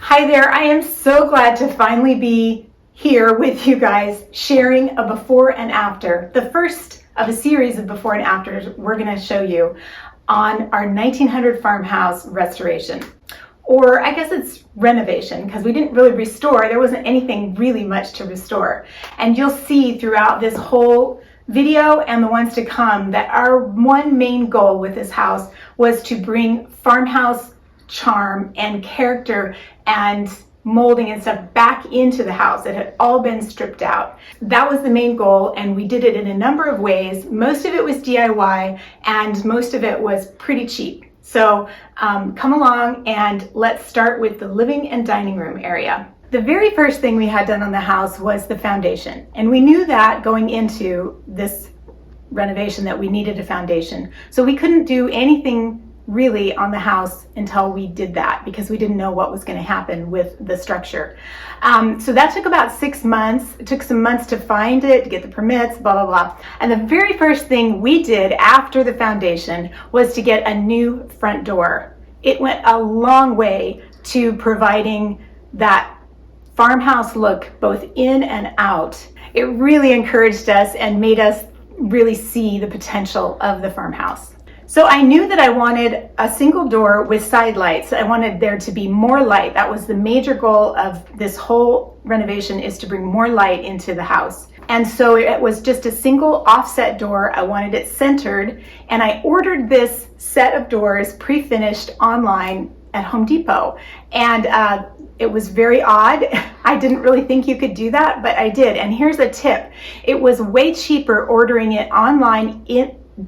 Hi there, I am so glad to finally be here with you guys sharing a before and after. The first of a series of before and afters we're going to show you on our 1900 farmhouse restoration. Or I guess it's renovation, because we didn't really restore. There wasn't anything really much to restore. And you'll see throughout this whole video and the ones to come that our one main goal with this house was to bring farmhouse charm and character and molding and stuff back into the house. It had all been stripped out. That was the main goal, and we did it in a number of ways. Most of it was DIY and most of it was pretty cheap. So come along and let's start with the living and dining room area. The very first thing we had done on the house was the foundation, and we knew that going into this renovation that we needed a foundation. So we couldn't do anything really on the house until we did that, because we didn't know what was going to happen with the structure. So that took about 6 months. It took some months to find it, to get the permits, blah, blah, blah. And the very first thing we did after the foundation was to get a new front door. It went a long way to providing that farmhouse look both in and out. It really encouraged us and made us really see the potential of the farmhouse. So I knew that I wanted a single door with side lights. I wanted there to be more light. That was the major goal of this whole renovation, is to bring more light into the house. And so it was just a single offset door. I wanted it centered, and I ordered this set of doors pre-finished online at Home Depot. And it was very odd. I didn't really think you could do that, but I did. And here's a tip. It was way cheaper ordering it online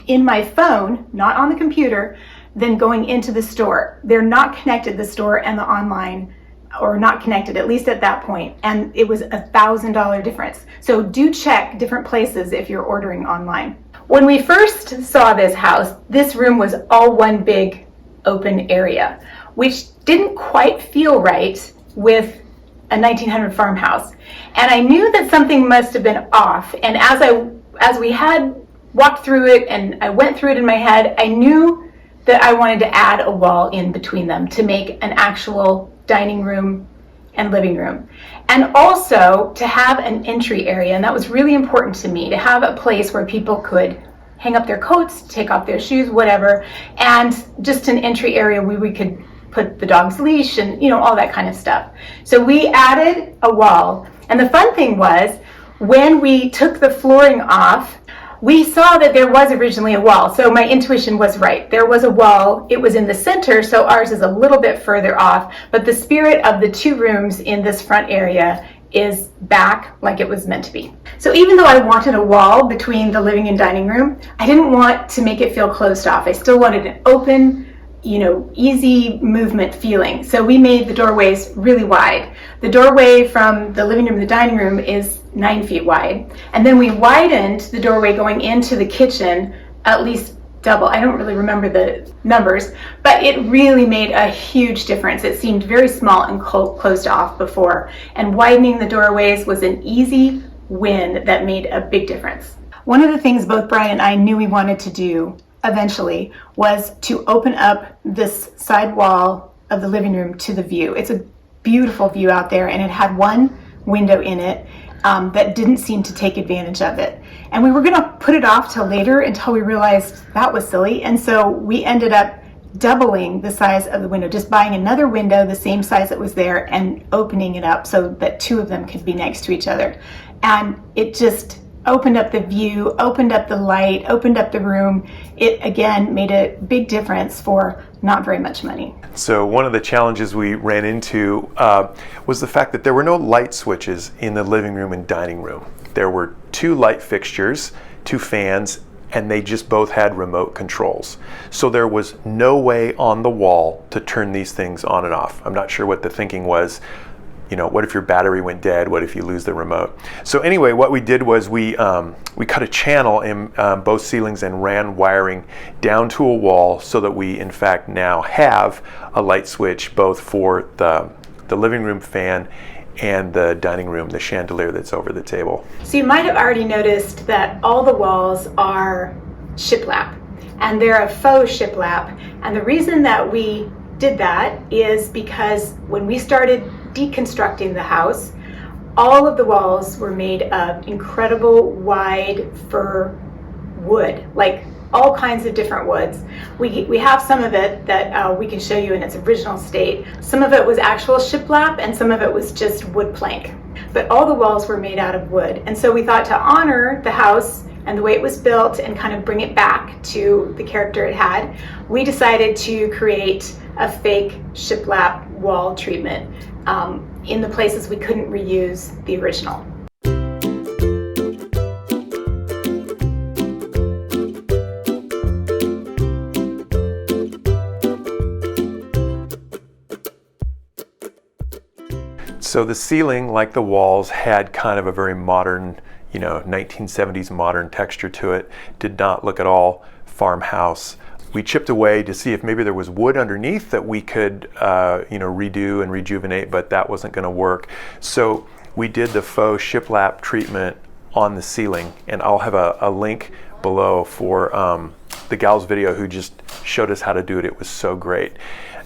in my phone, not on the computer, than going into the store. They're not connected, the store and the online, or not connected, at least at that point. And it was $1,000 difference. So do check different places if you're ordering online. When we first saw this house, this room was all one big open area, which didn't quite feel right with a 1900 farmhouse. And I knew that something must have been off. And as we had walked through it and I went through it in my head, I knew that I wanted to add a wall in between them to make an actual dining room and living room. And also to have an entry area, and that was really important to me, to have a place where people could hang up their coats, take off their shoes, whatever, and just an entry area where we could put the dog's leash and, you know, all that kind of stuff. So we added a wall. And the fun thing was, when we took the flooring off, we saw that there was originally a wall. So my intuition was right. There was a wall. It was in the center, so ours is a little bit further off. But the spirit of the two rooms in this front area is back like it was meant to be. So even though I wanted a wall between the living and dining room, I didn't want to make it feel closed off. I still wanted an open, you know, easy movement feeling. So we made the doorways really wide. The doorway from the living room to the dining room is 9 feet wide. And then we widened the doorway going into the kitchen at least double. I don't really remember the numbers, but it really made a huge difference. It seemed very small and closed off before. And widening the doorways was an easy win that made a big difference. One of the things both Brian and I knew we wanted to do eventually was to open up this side wall of the living room to the view. It's a beautiful view out there, and it had one window in it that didn't seem to take advantage of it. And we were going to put it off till later until we realized that was silly. And so we ended up doubling the size of the window, just buying another window the same size that was there and opening it up so that two of them could be next to each other. And it just opened up the view, opened up the light, opened up the room. It again made a big difference for not very much money. So one of the challenges we ran into was the fact that there were no light switches in the living room and dining room. There were 2 light fixtures, 2 fans, and they just both had remote controls. So there was no way on the wall to turn these things on and off. I'm not sure what the thinking was. You know, what if your battery went dead? What if you lose the remote? So anyway, what we did was we cut a channel in both ceilings and ran wiring down to a wall so that we in fact now have a light switch both for the living room fan and the dining room, the chandelier that's over the table. So you might have already noticed that all the walls are shiplap, and they're a faux shiplap. And the reason that we did that is because when we started deconstructing the house, all of the walls were made of incredible wide fir wood, like all kinds of different woods. We have some of it that we can show you in its original state. Some of it was actual shiplap and some of it was just wood plank. But all the walls were made out of wood. And so we thought to honor the house and the way it was built and kind of bring it back to the character it had, we decided to create a fake shiplap wall treatment in the places we couldn't reuse the original. So the ceiling, like the walls, had kind of a very modern, 1970s modern texture to it. Did not look at all farmhouse. We chipped away to see if maybe there was wood underneath that we could, redo and rejuvenate, but that wasn't going to work. So we did the faux shiplap treatment on the ceiling, and I'll have a link below for the gal's video who just showed us how to do it. It was so great.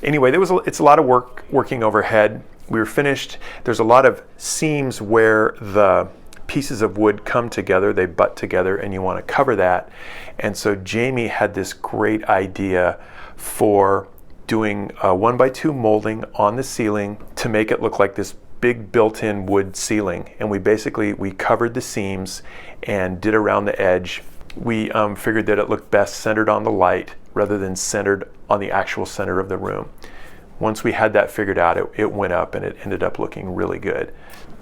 Anyway, it's a lot of work working overhead. We were finished. There's a lot of seams where the pieces of wood come together, they butt together, and you want to cover that. And so Jamie had this great idea for doing a 1x2 molding on the ceiling to make it look like this big built-in wood ceiling. And we covered the seams and did around the edge. We figured that it looked best centered on the light rather than centered on the actual center of the room. Once we had that figured out, it went up and it ended up looking really good.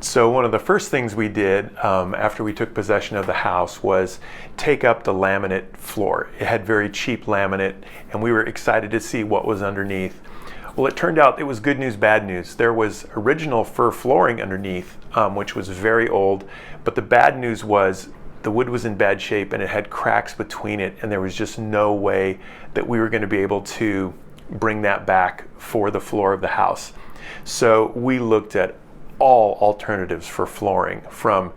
So one of the first things we did after we took possession of the house was take up the laminate floor. It had very cheap laminate, and we were excited to see what was underneath. Well, it turned out it was good news, bad news. There was original fir flooring underneath, which was very old, but the bad news was the wood was in bad shape and it had cracks between it, and there was just no way that we were going to be able to bring that back for the floor of the house. So we looked at all alternatives for flooring, from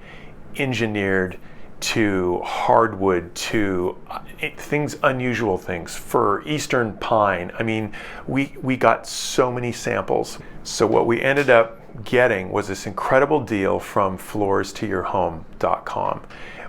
engineered to hardwood to unusual things, fir, eastern pine. I mean, we got so many samples. So what we ended up getting was this incredible deal from floorstoyourhome.com.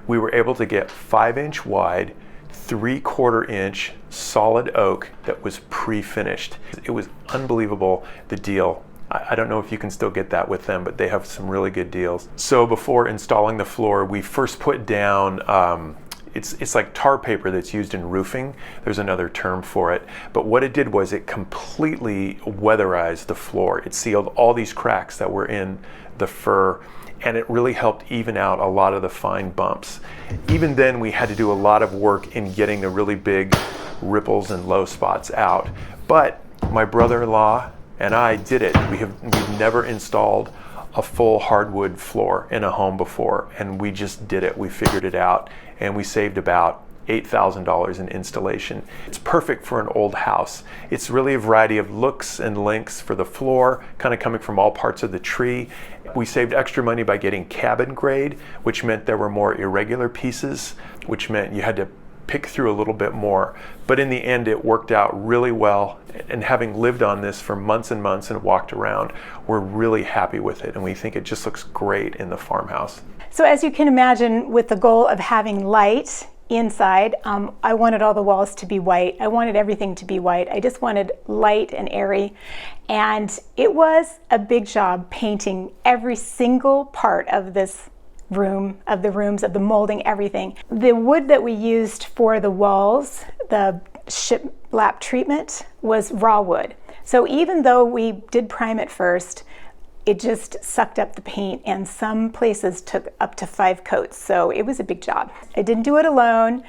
We were able to get 5-inch wide, 3/4 inch solid oak that was pre-finished. It was unbelievable, the deal. I don't know if you can still get that with them, but they have some really good deals. So before installing the floor, we first put down, it's like tar paper that's used in roofing. There's another term for it. But what it did was it completely weatherized the floor. It sealed all these cracks that were in the fir, and it really helped even out a lot of the fine bumps. Even then, we had to do a lot of work in getting the really big ripples and low spots out. But my brother-in-law and I did it. We've never installed a full hardwood floor in a home before, and we just did it. We figured it out, and we saved about $8,000 in installation. It's perfect for an old house. It's really a variety of looks and lengths for the floor, kind of coming from all parts of the tree. We saved extra money by getting cabin grade, which meant there were more irregular pieces, which meant you had to pick through a little bit more. But in the end, it worked out really well. And having lived on this for months and months and walked around, we're really happy with it. And we think it just looks great in the farmhouse. So as you can imagine, with the goal of having light inside, I wanted all the walls to be white. I wanted everything to be white. I just wanted light and airy. And it was a big job painting every single part of this room, of the rooms, of the molding, everything. The wood that we used for the walls, the shiplap treatment, was raw wood. So even though we did prime it first, it just sucked up the paint, and some places took up to 5 coats. So it was a big job. I didn't do it alone.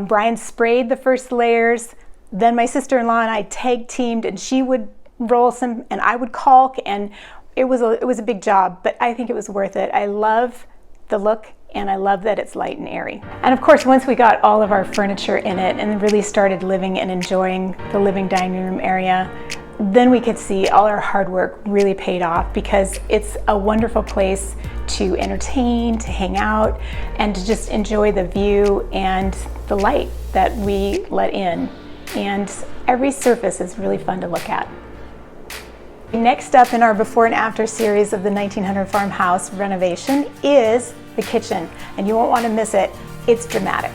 Brian sprayed the first layers. Then my sister-in-law and I tag teamed, and she would roll some and I would caulk, and it was a big job, but I think it was worth it. I love the look, and I love that it's light and airy. And of course, once we got all of our furniture in it and really started living and enjoying the living dining room area, then we could see all our hard work really paid off, because it's a wonderful place to entertain, to hang out, and to just enjoy the view and the light that we let in. And every surface is really fun to look at. Next up in our before and after series of the 1900 farmhouse renovation is the kitchen, and you won't want to miss it. It's dramatic.